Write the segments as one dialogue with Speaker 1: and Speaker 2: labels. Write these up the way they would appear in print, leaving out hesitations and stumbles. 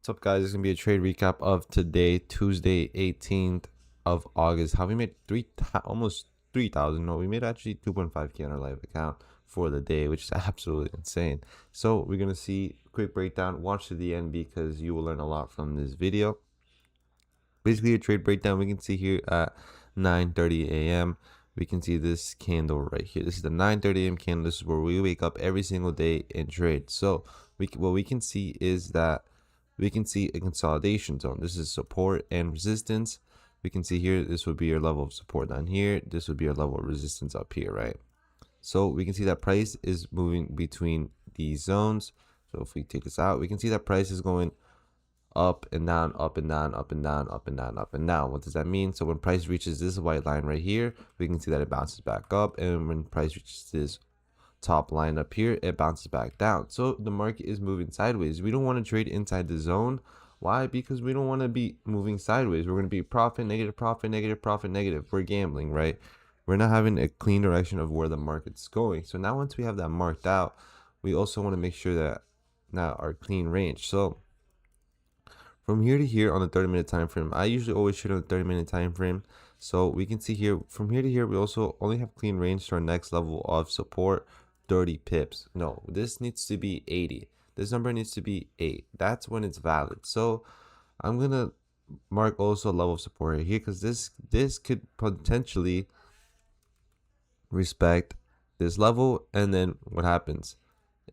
Speaker 1: What's up, guys? It's gonna be a trade recap of today, Tuesday, 18th of August. How we made almost 3,000. No, we made actually 2.5K on our live account for the day, which is absolutely insane. So we're gonna see a quick breakdown. Watch to the end because you will learn a lot from this video. Basically, a trade breakdown. We can see here at 9:30 a.m. We can see this candle right here. This is the 9:30 a.m. candle. This is where we wake up every single day and trade. So what we can see is that we can see a consolidation zone. This is support and resistance. We can see here, this would be your level of support down here. This would be your level of resistance up here, right? So we can see that price is moving between these zones. So if we take this out, we can see that price is going up and down, up and down, up and down, up and down, up and down. What does that mean? So when price reaches this white line right here, we can see that it bounces back up. And when price reaches this top line up here, it bounces back down. So the market is moving sideways. We don't want to trade inside the zone. Why? Because we don't want to be moving sideways. We're going to be profit, negative, profit, negative, profit, negative. We're gambling, right? We're not having a clean direction of where the market's going. So now once we have that marked out, we also want to make sure that now our clean range. So from here to here on the 30-minute time frame, I usually always trade on the 30-minute time frame. So we can see here from here to here, we also only have clean range to our next level of support, 30 pips. No, this needs to be 80. This number needs to be 8. That's when it's valid. So I'm gonna mark also a level of support here because this could potentially respect this level, and then what happens?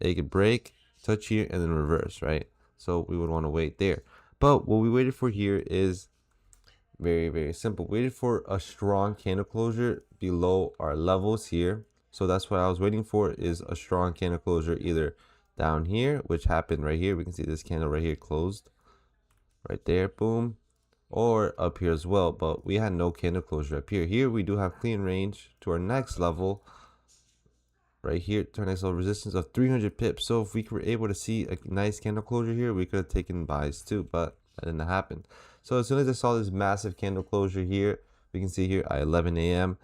Speaker 1: It could break, touch here, and then reverse, right? So we would want to wait there. But what we waited for here is very, very simple. Waited for a strong candle closure below our levels here. So that's what I was waiting for, is a strong candle closure either down here, which happened right here. We can see this candle right here closed right there, boom, or up here as well. But we had no candle closure up here. Here we do have clean range to our next level right here, to our next level resistance of 300 pips. So if we were able to see a nice candle closure here, we could have taken buys too, but that didn't happen. So as soon as I saw this massive candle closure here, we can see here at 11 a.m.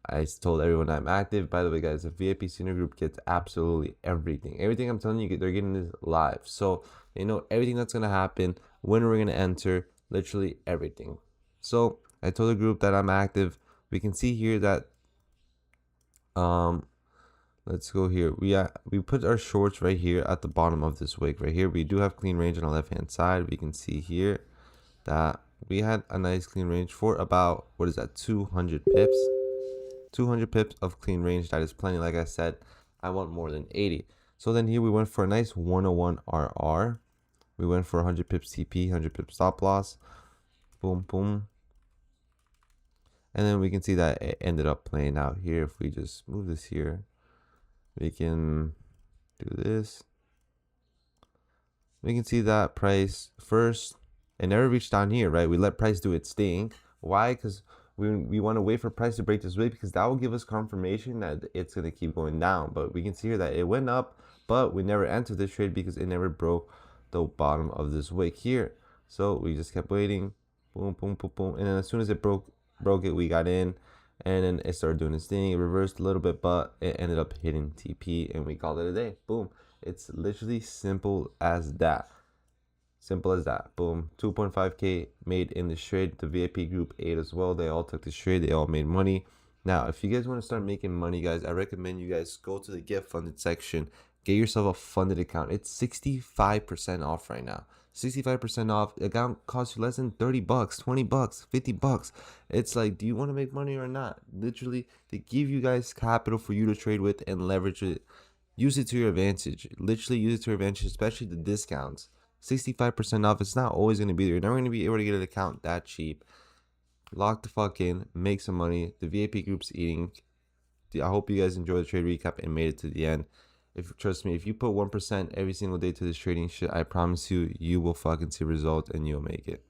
Speaker 1: I told everyone I'm active. By the way, guys, the VIP senior group gets absolutely everything. Everything I'm telling you, they're getting this live. So they know everything that's going to happen, when we're going to enter, literally everything. So I told the group that I'm active. We can see here that, let's go here. We put our shorts right here at the bottom of this wick right here. We do have clean range on the left-hand side. We can see here that we had a nice clean range for about, what is that, 200 pips. 200 pips of clean range. That is plenty. Like I said, I want more than 80. So then here we went for a nice 101 RR. We went for 100 pips TP, 100 pips stop loss. Boom, boom. And then we can see that it ended up playing out here. If we just move this here, we can do this. We can see that price first, it never reached down here, right? We let price do its thing. Why? Because we want to wait for price to break this way, because that will give us confirmation that it's going to keep going down. But we can see here that it went up, but we never entered this trade because it never broke the bottom of this wick here. So we just kept waiting, boom, boom, boom, boom, and then as soon as it broke it, we got in, and then it started doing its thing. It reversed a little bit, but it ended up hitting TP, and we called it a day. Boom. It's literally simple as that. Simple as that. Boom. 2.5K made in this trade. The VIP group ate as well. They all took this trade. They all made money. Now, if you guys want to start making money, guys, I recommend you guys go to the get funded section. Get yourself a funded account. It's 65% off right now. 65% off. The account costs you less than 30 bucks, 20 bucks, 50 bucks. It's like, do you want to make money or not? Literally, they give you guys capital for you to trade with and leverage it. Use it to your advantage. Literally use it to your advantage, especially the discounts. 65% off. It's not always going to be there. You're never going to be able to get an account that cheap. Lock the fuck in. Make some money. The VIP group's eating. I hope you guys enjoyed the trade recap and made it to the end. Trust me, if you put 1% every single day to this trading shit, I promise you, you will fucking see results and you'll make it.